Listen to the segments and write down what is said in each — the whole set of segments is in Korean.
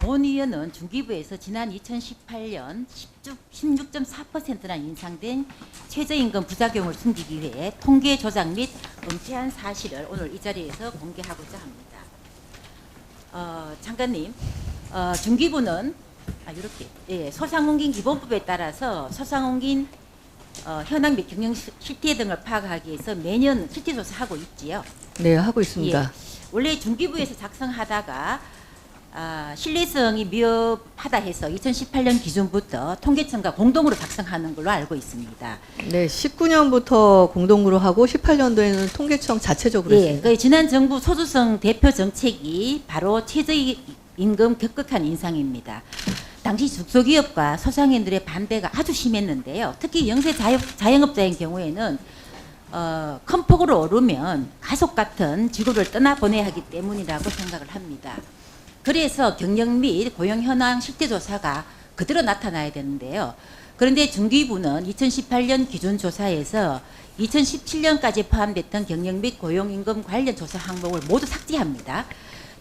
본위원은 중기부에서 지난 2018년 16.4%나 인상된 최저임금 부작용을 숨기기 위해 통계 조작 및 은폐한 사실을 오늘 이 자리에서 공개하고자 합니다. 장관님, 중기부는 이렇게 소상공인 기본법에 따라서 소상공인 현황 및 경영 실태 등을 파악하기 위해서 매년 실태조사하고 있지요. 네, 하고 있습니다. 예, 원래 중기부에서 작성하다가 신뢰성이 미흡하다 해서 2018년 기준부터 통계청과 공동으로 작성하는 걸로 알고 있습니다. 네, 19년부터 공동으로 하고 18년도에는 통계청 자체적으로 예, 했습니다. 그 지난 정부 소주성 대표 정책이 바로 최저임금 급격한 인상입니다. 당시 중소기업과 소상인들의 반대가 아주 심했는데요. 특히 영세 자영업자인 경우에는 큰 폭으로 오르면 가속 같은 지구를 떠나보내야 하기 때문이라고 생각을 합니다. 그래서 경영 및 고용 현황 실태조사가 그대로 나타나야 되는데요. 그런데 중기부는 2018년 기준조사에서 2017년까지 포함됐던 경영 및 고용임금 관련 조사 항목을 모두 삭제합니다.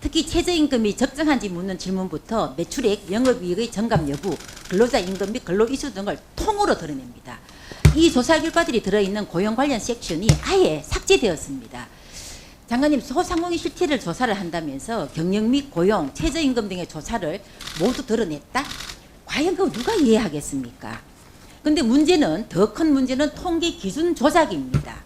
특히 최저임금이 적정한지 묻는 질문부터 매출액, 영업이익의 정감 여부, 근로자 임금 및 근로이수 등을 통으로 드러냅니다. 이 조사 결과들이 들어있는 고용 관련 섹션이 아예 삭제되었습니다. 장관님, 소상공인 실태를 조사를 한다면서 경영 및 고용, 최저임금 등의 조사를 모두 드러냈다? 과연 그거 누가 이해하겠습니까? 근데 문제는, 더 큰 문제는 통계 기준 조작입니다.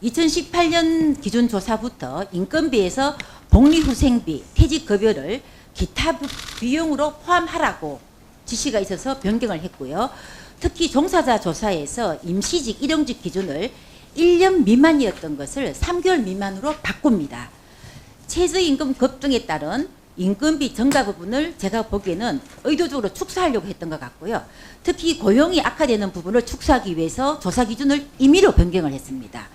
2018년 기준 조사부터 인건비에서 복리후생비, 퇴직급여를 기타 비용으로 포함하라고 지시가 있어서 변경을 했고요. 특히 종사자 조사에서 임시직, 일용직 기준을 1년 미만이었던 것을 3개월 미만으로 바꿉니다. 최저임금 급등에 따른 인건비 증가 부분을 제가 보기에는 의도적으로 축소하려고 했던 것 같고요. 특히 고용이 악화되는 부분을 축소하기 위해서 조사 기준을 임의로 변경을 했습니다.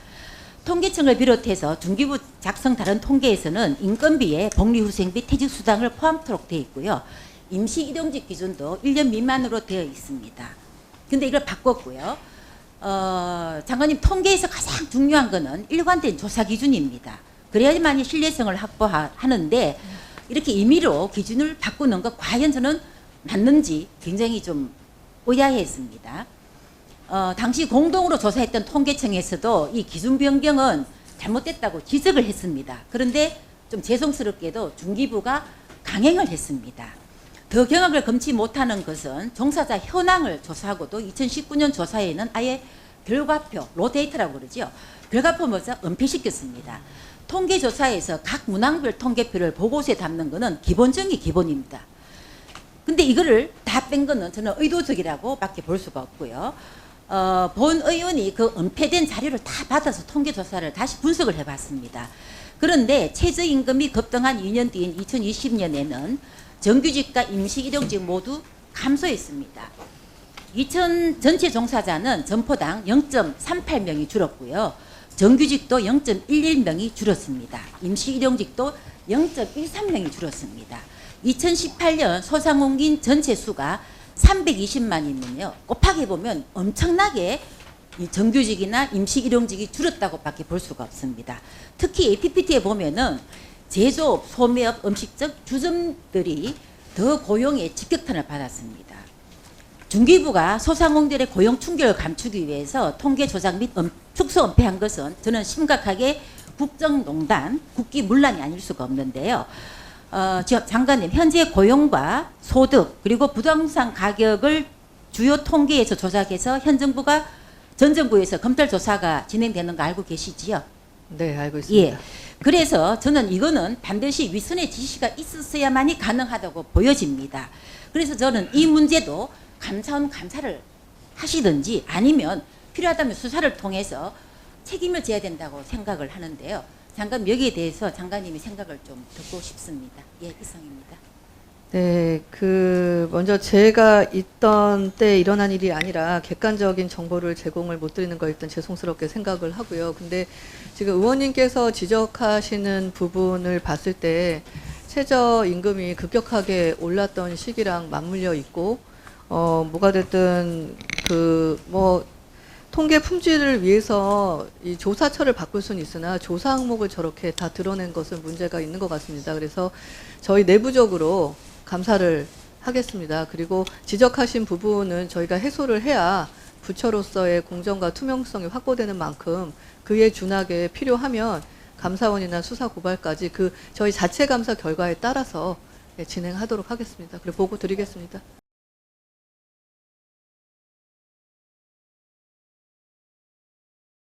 통계청을 비롯해서 중기부 작성 다른 통계에서는 인건비에 복리후생비, 퇴직수당을 포함토록 되어 있고요. 임시 일용직 기준도 1년 미만으로 되어 있습니다. 근데 이걸 바꿨고요. 장관님, 통계에서 가장 중요한 거는 일관된 조사 기준입니다. 그래야만이 신뢰성을 확보하는데 이렇게 임의로 기준을 바꾸는 것 과연 저는 맞는지 굉장히 좀 의아했습니다. 당시 공동으로 조사했던 통계청에서도 이 기준 변경은 잘못됐다고 지적을 했습니다. 그런데 좀 죄송스럽게도 중기부가 강행을 했습니다. 더 경악을 금치 못하는 것은 종사자 현황을 조사하고도 2019년 조사에는 아예 결과표, 로데이터라고 그러죠. 결과표 먼저 은폐시켰습니다. 통계조사에서 각 문항별 통계표를 보고서에 담는 것은 기본 중의 기본입니다. 근데 이거를 다 뺀 거는 저는 의도적이라고 밖에 볼 수가 없고요. 본 의원이 그 은폐된 자료를 다 받아서 통계조사를 다시 분석을 해봤습니다. 그런데 최저임금이 급등한 2년 뒤인 2020년에는 정규직과 임시일용직 모두 감소했습니다. 전체 종사자는 점포당 0.38명이 줄었고요. 정규직도 0.11명이 줄었습니다. 임시일용직도 0.13명이 줄었습니다. 2018년 소상공인 전체 수가 320만이면요. 곱하기 보면 엄청나게 정규직이나 임시일용직이 줄었다고 밖에 볼 수가 없습니다. 특히 PPT에 보면은 제조업, 소매업, 음식점, 주점들이 더 고용의 직격탄을 받았습니다. 중기부가 소상공인들의 고용 충격을 감추기 위해서 통계 조작 및 축소 은폐한 것은 저는 심각하게 국정농단, 국기문란이 아닐 수가 없는데요. 장관님, 현재 고용과 소득 그리고 부동산 가격을 주요 통계에서 조작해서 현 정부가 전 정부에서 검찰 조사가 진행되는 거 알고 계시지요? 네, 알고 있습니다. 예. 그래서 저는 이거는 반드시 윗선의 지시가 있었어야만이 가능하다고 보여집니다. 그래서 저는 이 문제도 감사원 감사를 하시든지 아니면 필요하다면 수사를 통해서 책임을 져야 된다고 생각을 하는데요. 장관님, 여기에 대해서 장관님이 생각을 좀 듣고 싶습니다. 예, 이상입니다. 네, 먼저 제가 있던 때 일어난 일이 아니라 객관적인 정보를 제공을 못 드리는 거 일단 죄송스럽게 생각을 하고요. 근데 지금 의원님께서 지적하시는 부분을 봤을 때 최저임금이 급격하게 올랐던 시기랑 맞물려 있고, 뭐가 됐든 통계 품질을 위해서 이 조사처를 바꿀 수는 있으나 조사 항목을 저렇게 다 드러낸 것은 문제가 있는 것 같습니다. 그래서 저희 내부적으로 감사를 하겠습니다. 그리고 지적하신 부분은 저희가 해소를 해야 부처로서의 공정과 투명성이 확보되는 만큼 그에 준하게 필요하면 감사원이나 수사 고발까지 저희 자체 감사 결과에 따라서 진행하도록 하겠습니다. 그리고 보고 드리겠습니다.